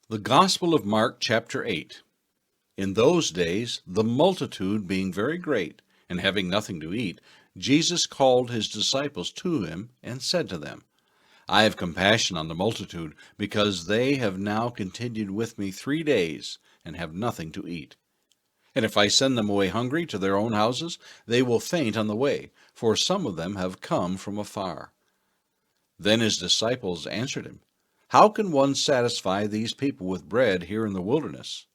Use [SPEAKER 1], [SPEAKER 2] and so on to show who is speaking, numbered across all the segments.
[SPEAKER 1] The Gospel of Mark, chapter 8. In those days, the multitude being very great, and having nothing to eat, Jesus called his disciples to him, and said to them, I have compassion on the multitude, because they have now continued with me 3 days, and have nothing to eat. And if I send them away hungry to their own houses, they will faint on the way, for some of them have come from afar. Then his disciples answered him, How can one satisfy these people with bread here in the wilderness?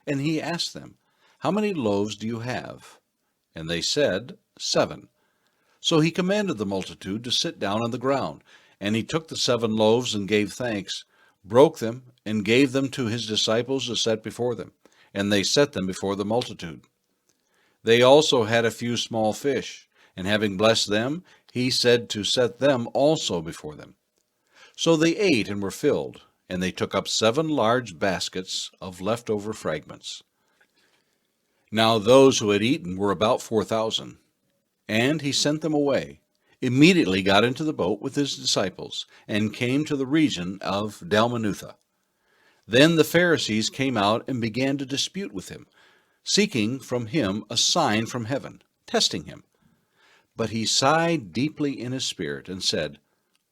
[SPEAKER 1] And he asked them, How many loaves do you have? And they said, 7. So he commanded the multitude to sit down on the ground. And he took the 7 loaves and gave thanks, broke them, and gave them to his disciples to set before them. And they set them before the multitude. They also had a few small fish, and having blessed them, he said to set them also before them. So they ate and were filled, and they took up 7 large baskets of leftover fragments. Now those who had eaten were about 4,000. And he sent them away, immediately got into the boat with his disciples, and came to the region of Dalmanutha. Then the Pharisees came out and began to dispute with him, seeking from him a sign from heaven, testing him. But he sighed deeply in his spirit, and said,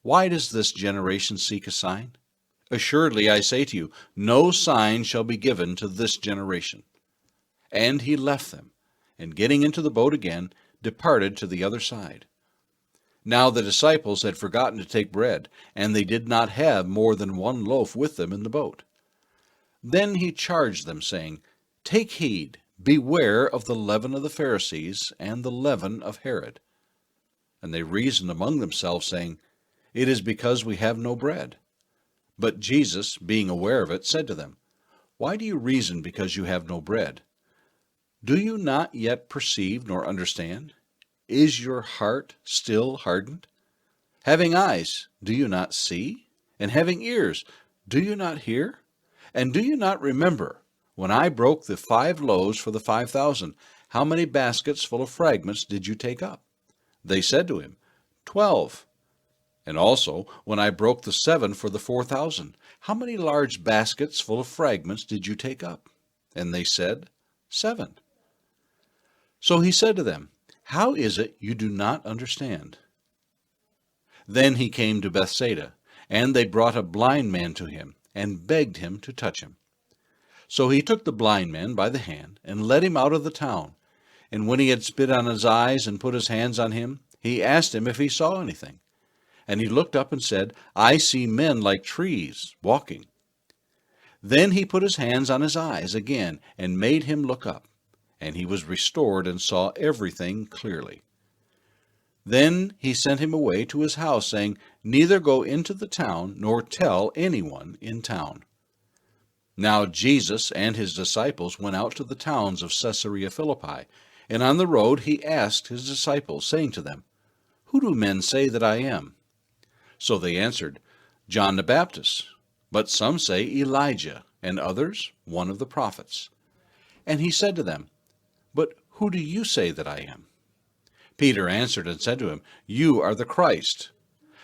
[SPEAKER 1] Why does this generation seek a sign? Assuredly I say to you, no sign shall be given to this generation. And he left them, and getting into the boat again, departed to the other side. Now the disciples had forgotten to take bread, and they did not have more than 1 loaf with them in the boat. Then he charged them, saying, Take heed, beware of the leaven of the Pharisees and the leaven of Herod. And they reasoned among themselves, saying, It is because we have no bread. But Jesus, being aware of it, said to them, Why do you reason because you have no bread? Do you not yet perceive nor understand? Is your heart still hardened? Having eyes, do you not see? And having ears, do you not hear? And do you not remember, when I broke the 5 loaves for the 5,000, how many baskets full of fragments did you take up? They said to him, 12. And also, when I broke the 7 for the 4,000, how many large baskets full of fragments did you take up? And they said, 7. So he said to them, How is it you do not understand? Then he came to Bethsaida, and they brought a blind man to him, and begged him to touch him. So he took the blind man by the hand, and led him out of the town. And when he had spit on his eyes and put his hands on him, he asked him if he saw anything. And he looked up and said, I see men like trees walking. Then he put his hands on his eyes again, and made him look up. And he was restored and saw everything clearly. Then he sent him away to his house, saying, Neither go into the town, nor tell anyone in town. Now Jesus and his disciples went out to the towns of Caesarea Philippi, and on the road he asked his disciples, saying to them, Who do men say that I am? So they answered, John the Baptist, but some say Elijah, and others one of the prophets. And he said to them, But who do you say that I am? Peter answered and said to him, You are the Christ.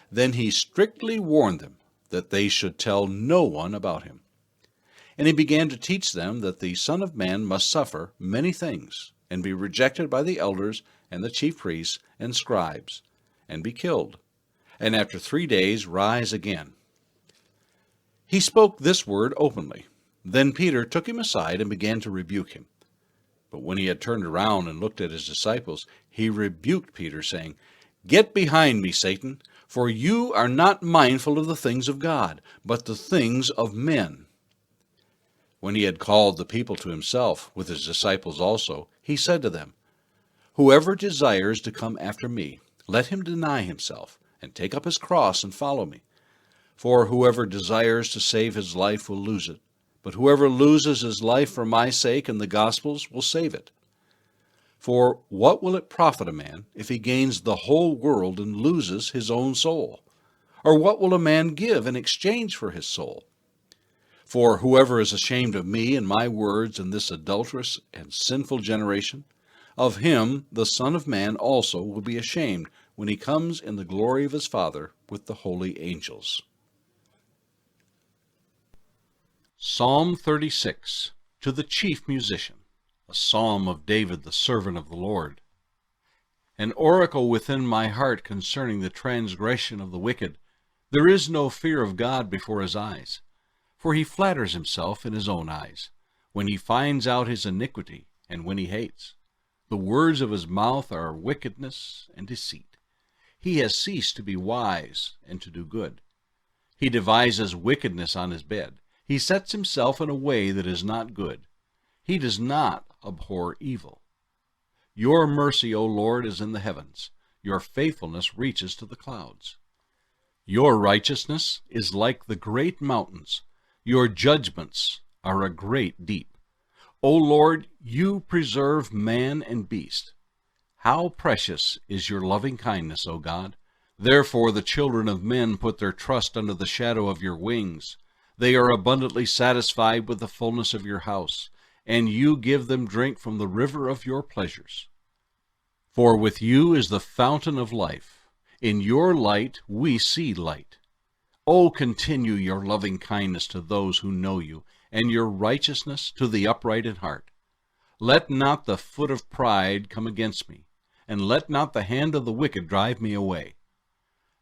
[SPEAKER 1] Then he strictly warned them that they should tell no one about him. And he began to teach them that the Son of Man must suffer many things, and be rejected by the elders and the chief priests and scribes, and be killed, and after 3 days rise again. He spoke this word openly. Then Peter took him aside and began to rebuke him. But when he had turned around and looked at his disciples, he rebuked Peter, saying, Get behind me, Satan, for you are not mindful of the things of God, but the things of men. When he had called the people to himself, with his disciples also, he said to them, Whoever desires to come after me, let him deny himself, and take up his cross and follow me. For whoever desires to save his life will lose it. But whoever loses his life for my sake and the gospel's will save it. For what will it profit a man if he gains the whole world and loses his own soul? Or what will a man give in exchange for his soul? For whoever is ashamed of me and my words in this adulterous and sinful generation, of him the Son of Man also will be ashamed when he comes in the glory of his Father with the holy angels. Psalm 36, to the chief musician, a psalm of David the servant of the Lord. An oracle within my heart concerning the transgression of the wicked. There is no fear of God before his eyes, for he flatters himself in his own eyes, when he finds out his iniquity, and when he hates. The words of his mouth are wickedness and deceit. He has ceased to be wise and to do good. He devises wickedness on his bed. He sets himself in a way that is not good. He does not abhor evil. Your mercy, O Lord, is in the heavens. Your faithfulness reaches to the clouds. Your righteousness is like the great mountains. Your judgments are a great deep. O Lord, you preserve man and beast. How precious is your loving kindness, O God! Therefore the children of men put their trust under the shadow of your wings. They are abundantly satisfied with the fullness of your house, and you give them drink from the river of your pleasures. For with you is the fountain of life. In your light we see light. O continue your loving kindness to those who know you, and your righteousness to the upright in heart. Let not the foot of pride come against me, and let not the hand of the wicked drive me away.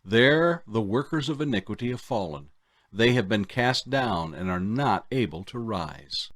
[SPEAKER 1] There the workers of iniquity have fallen. They have been cast down and are not able to rise.